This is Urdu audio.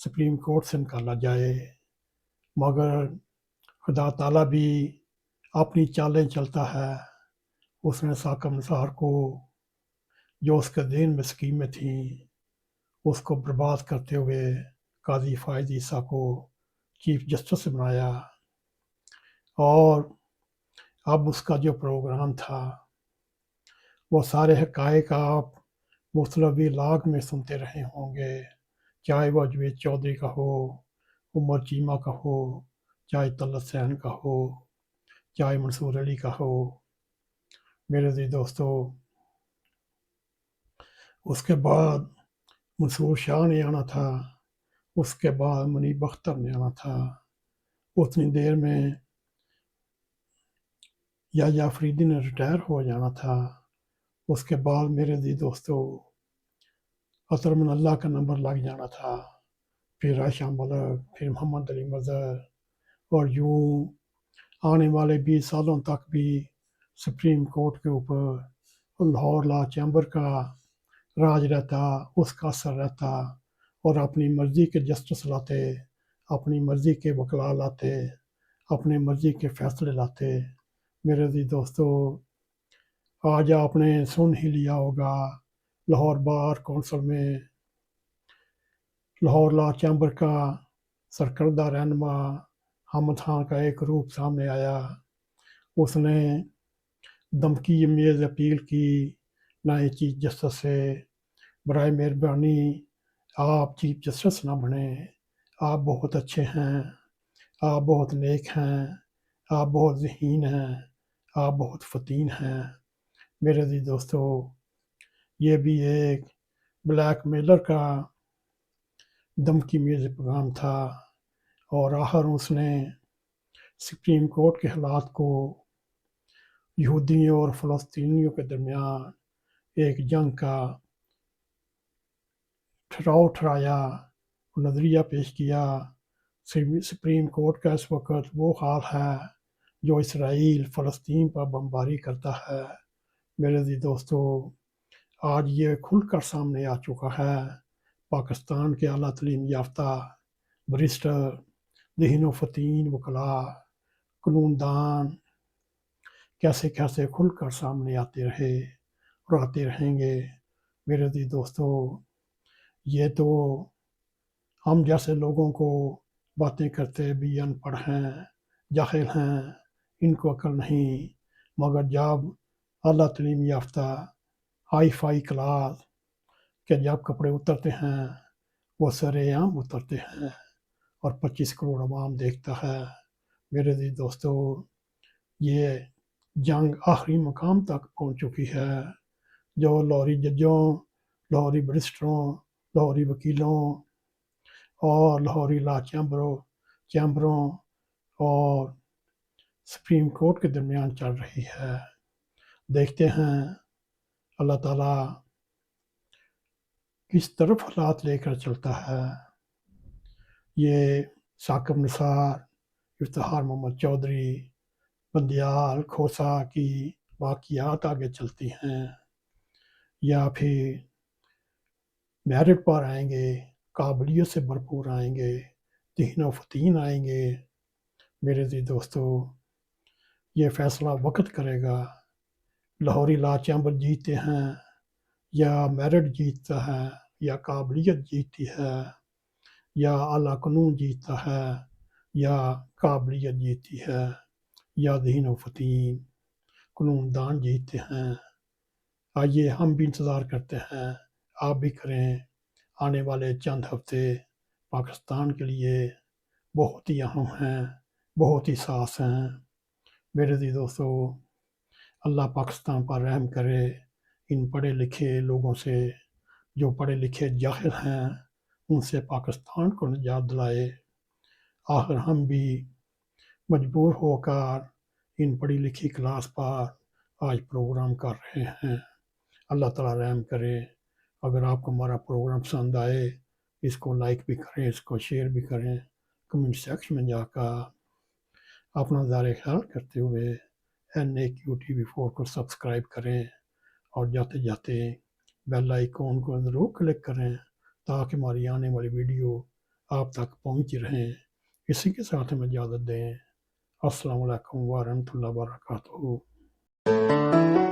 سپریم کورٹ سے نکالا جائے، مگر خدا تعالیٰ بھی اپنی چالیں چلتا ہے۔ اس نے ثاقب نثار کو جو اس کے ذہن میں اسکیمیں تھیں اس کو برباد کرتے ہوئے قاضی فائز عیسیٰ کو چیف جسٹس بنایا، اور اب اس کا جو پروگرام تھا وہ سارے حقائق آپ مختلف لاگ میں سنتے رہے ہوں گے، چاہے وہ جوید چودھری کا ہو، عمر چیمہ کا ہو، چاہے طلعت حسین کا ہو، چاہے منصور علی کا ہو۔ میرے عزیز دوستو، اس کے بعد منصور شاہ نے آنا تھا، اس کے بعد منیب اختر نے آنا تھا، اتنی دیر میں یا فریدی نے ریٹائر ہو جانا تھا، اس کے بعد میرے عزیز دوستو اطہر من اللہ کا نمبر لگ جانا تھا، پھر عائشہ ملک، پھر محمد علی مظہر، اور یوں آنے والے 20 سالوں تک بھی سپریم کورٹ کے اوپر لاہور لا چیمبر کا راج رہتا، اس کا اثر رہتا، اور اپنی مرضی کے جسٹس لاتے، اپنی مرضی کے وکلاء لاتے، اپنی مرضی کے فیصلے لاتے۔ میرے عزیز دوستو، آج آپ نے سن ہی لیا ہوگا لاہور بار کونسل میں لاہور لا چیمبر کا سرکردہ رہنما حامد خان کا ایک روپ سامنے آیا۔ اس نے دھمکی میز اپیل کی نئے چیف جسٹس سے، برائے مہربانی آپ چیف جسٹس نہ بنیں، آپ بہت اچھے ہیں، آپ بہت نیک ہیں، آپ بہت ذہین ہیں، آپ بہت فطین ہیں۔ میرے عزیز دوستو، یہ بھی ایک بلیک میلر کا دھمکی میز پیغام تھا، اور آخر اس نے سپریم کورٹ کے حالات کو یہودیوں اور فلسطینیوں کے درمیان ایک جنگ کا ٹھہرایا، نظریہ پیش کیا۔ سپریم کورٹ کا اس وقت وہ حال ہے جو اسرائیل فلسطین پر بمباری کرتا ہے۔ میرے عزیز دوستو، آج یہ کھل کر سامنے آ چکا ہے، پاکستان کے اعلیٰ تعلیم یافتہ بریسٹر، ذہین و فطین وکلاء، قانون دان کیسے کیسے کھل کر سامنے آتے رہے اور آتے رہیں گے۔ میرے عزیز دوستو، یہ تو ہم جیسے لوگوں کو باتیں کرتے بھی ان پڑھ ہیں، جاہل ہیں، ان کو عقل نہیں، مگر جب اعلیٰ تعلیم یافتہ ہائی فائی کلاس کے جب کپڑے اترتے ہیں وہ سر عام اترتے ہیں اور 25 کروڑ عوام دیکھتا ہے۔ میرے عزیز دوستو، یہ جنگ آخری مقام تک پہنچ چکی ہے، جو لاہوری ججوں، لاہوری بریسٹروں، لاہوری وکیلوں اور لاہوری لا چیمبروں اور سپریم کورٹ کے درمیان چل رہی ہے۔ دیکھتے ہیں اللہ تعالیٰ کس طرف حالات لے کر چلتا ہے۔ یہ ثاقب نثار، افتخار محمد چودھری، بندیال کھوسا کی واقعات آگے چلتی ہیں، یا پھر میرٹ پر آئیں گے، قابلیت سے بھرپور آئیں گے، ذہین و فطین آئیں گے۔ میرے عزیز دوستو، یہ فیصلہ وقت کرے گا۔ لاہوری لا چیمبر جیتے ہیں، یا میرٹ جیتتا ہے، یا قابلیت جیتتی ہے، یا اعلیٰ قانون جیتتا ہے، یا قابلیت جیتتی ہے، یا ذہین و فطین قانون دان جیتتے ہیں۔ آئیے ہم بھی انتظار کرتے ہیں، آپ بھی کریں۔ آنے والے چند ہفتے پاکستان کے لیے بہت ہی اہم ہیں، بہت ہی ساس ہیں۔ میرے عزیز دوستو، اللہ پاکستان پر رحم کرے، ان پڑھے لکھے لوگوں سے، جو پڑھے لکھے جاہل ہیں، ان سے پاکستان کو نجات دلائے۔ آخر ہم بھی مجبور ہو کر ان پڑھی لکھی کلاس پر آج پروگرام کر رہے ہیں۔ اللہ تعالیٰ رحم کرے۔ اگر آپ کو ہمارا پروگرام پسند آئے، اس کو لائک بھی کریں، اس کو شیئر بھی کریں، کمنٹ سیکشن میں جا کر اپنا ذرا خیال کرتے ہوئے N.a.q TV4 کو سبسکرائب کریں، اور جاتے جاتے بیل آئیکن کو ضرور کلک کریں تاکہ ہماری آنے والی ویڈیو آپ تک پہنچ رہیں۔ اسی کے ساتھ ہمیں اجازت دیں۔ السلام علیکم ورحمۃ اللہ وبرکاتہ۔